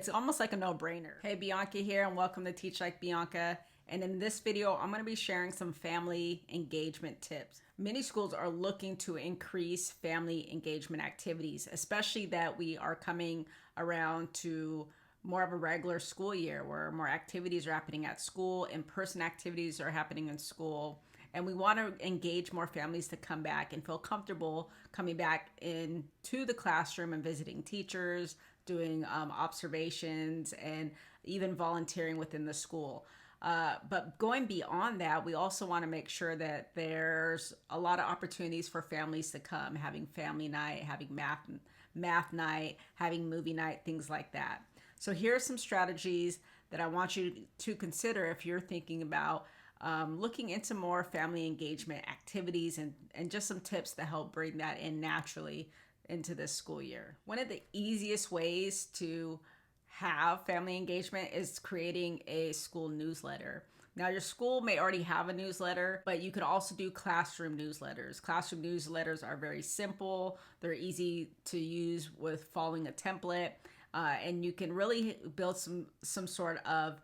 It's almost like a no-brainer. Hey, Bianca here, and welcome to Teach Like Bianca. And in this video, I'm going to be sharing some family engagement tips. Many schools are looking to increase family engagement activities, especially that we are coming around to more of a regular school year where more activities are happening at school, in-person activities are happening in school. And we want to engage more families to come back and feel comfortable coming back into the classroom and visiting teachers, doing observations, and even volunteering within the school. But going beyond that, we also want to make sure that there's a lot of opportunities for families to come, having family night, having math night, having movie night, things like that. So here are some strategies that I want you to consider if you're thinking about looking into more family engagement activities and just some tips to help bring that in naturally into this school year. One of the easiest ways to have family engagement is creating a school newsletter. Now, your school may already have a newsletter, but you could also do classroom newsletters. Classroom newsletters are very simple. They're easy to use with following a template, and you can really build some sort of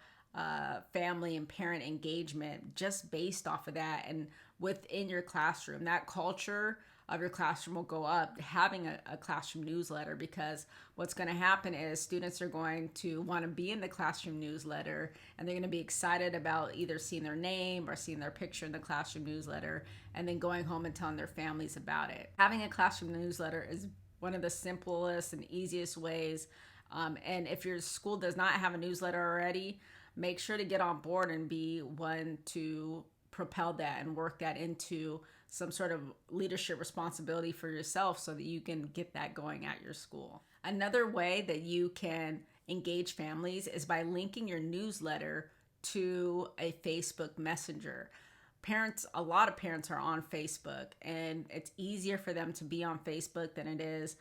family and parent engagement just based off of that and within your classroom. That culture of your classroom will go up having a classroom newsletter, because what's going to happen is students are going to want to be in the classroom newsletter, and they're going to be excited about either seeing their name or seeing their picture in the classroom newsletter, and then going home and telling their families about it. Having a classroom newsletter is one of the simplest and easiest ways. And if your school does not have a newsletter already, make sure to get on board and be one to propel that and work that into some sort of leadership responsibility for yourself so that you can get that going at your school. Another way that you can engage families is by linking your newsletter to a Facebook Messenger. A lot of parents are on Facebook, and it's easier for them to be on Facebook than it is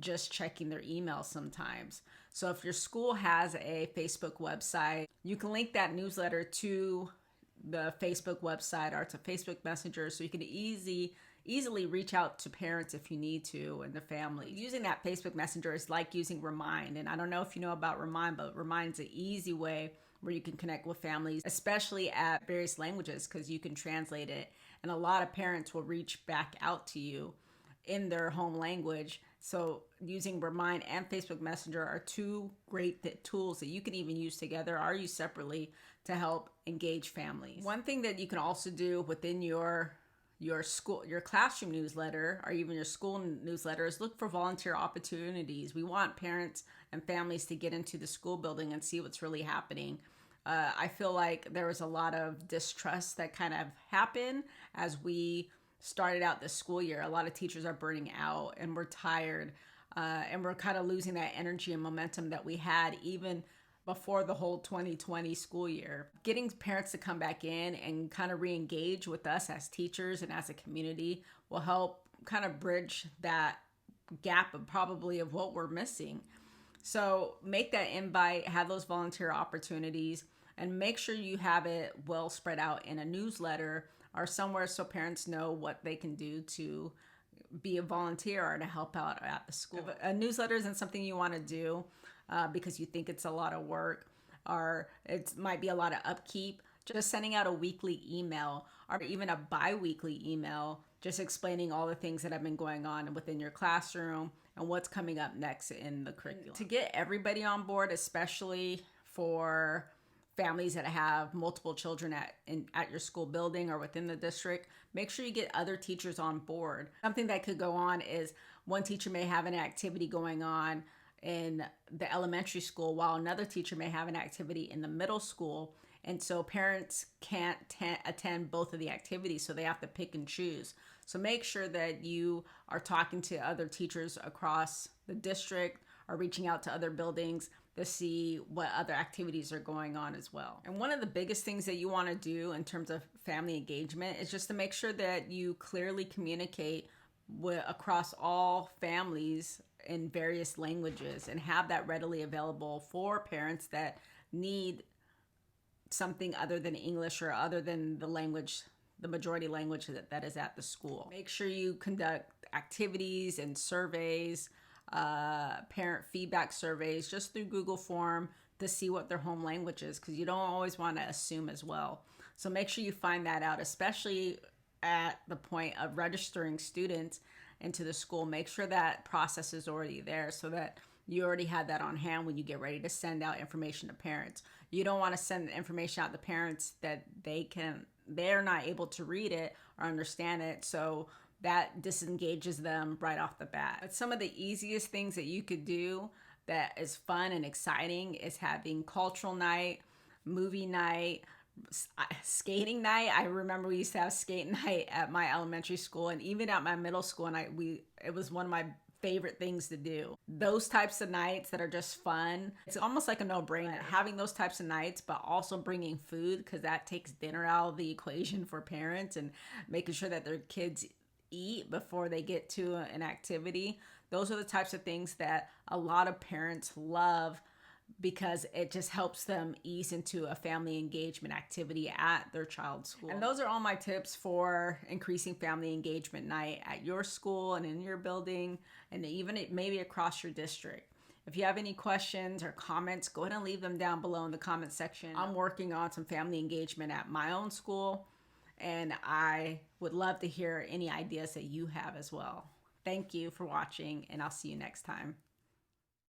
just checking their email sometimes. So if your school has a Facebook website, you can link that newsletter to the Facebook website or to Facebook Messenger, so you can easily reach out to parents if you need to, and the family. Using that Facebook Messenger is like using Remind, and I don't know if you know about Remind, but Remind's an easy way where you can connect with families, especially at various languages, because you can translate it, and a lot of parents will reach back out to you in their home language. So using Remind and Facebook Messenger are two great tools that you can even use together or use separately to help engage families. One thing that you can also do within your classroom newsletter or even your school newsletter is look for volunteer opportunities. We want parents and families to get into the school building and see what's really happening. I feel like there was a lot of distrust that kind of happened as we started out this school year. A lot of teachers are burning out and we're tired, and we're kind of losing that energy and momentum that we had even before the whole 2020 school year. Getting parents to come back in and kind of re-engage with us as teachers and as a community will help kind of bridge that gap of probably of what we're missing. So make that invite, have those volunteer opportunities, and make sure you have it well spread out in a newsletter or somewhere so parents know what they can do to be a volunteer or to help out at the school. If a newsletter isn't something you want to do because you think it's a lot of work or it might be a lot of upkeep, just sending out a weekly email or even a bi-weekly email just explaining all the things that have been going on within your classroom and what's coming up next in the curriculum. To get everybody on board, especially for families that have multiple children at your school building or within the district, make sure you get other teachers on board. Something that could go on is one teacher may have an activity going on in the elementary school while another teacher may have an activity in the middle school. And so parents can't attend both of the activities, so they have to pick and choose. So make sure that you are talking to other teachers across the district or reaching out to other buildings to see what other activities are going on as well. And one of the biggest things that you want to do in terms of family engagement is just to make sure that you clearly communicate across all families in various languages and have that readily available for parents that need something other than English or other than the majority language that is at the school. Make sure you conduct activities and surveys parent feedback surveys just through Google Form to see what their home language is, because you don't always want to assume as well. So make sure you find that out, especially at the point of registering students into the school. Make sure that process is already there so that you already have that on hand when you get ready to send out information to parents. You don't want to send information out to parents that they're not able to read it or understand it, so that disengages them right off the bat. But some of the easiest things that you could do that is fun and exciting is having cultural night, movie night, skating night. I remember we used to have skate night at my elementary school, and even at my middle school, and it was one of my favorite things to do. Those types of nights that are just fun. It's almost like a no-brainer having those types of nights, but also bringing food, because that takes dinner out of the equation for parents and making sure that their kids eat before they get to an activity. Those are the types of things that a lot of parents love, because it just helps them ease into a family engagement activity at their child's school. And those are all my tips for increasing family engagement night at your school and in your building, and even maybe across your district. If you have any questions or comments, go ahead and leave them down below in the comment section. I'm working on some family engagement at my own school, and I would love to hear any ideas that you have as well. Thank you for watching, and I'll see you next time.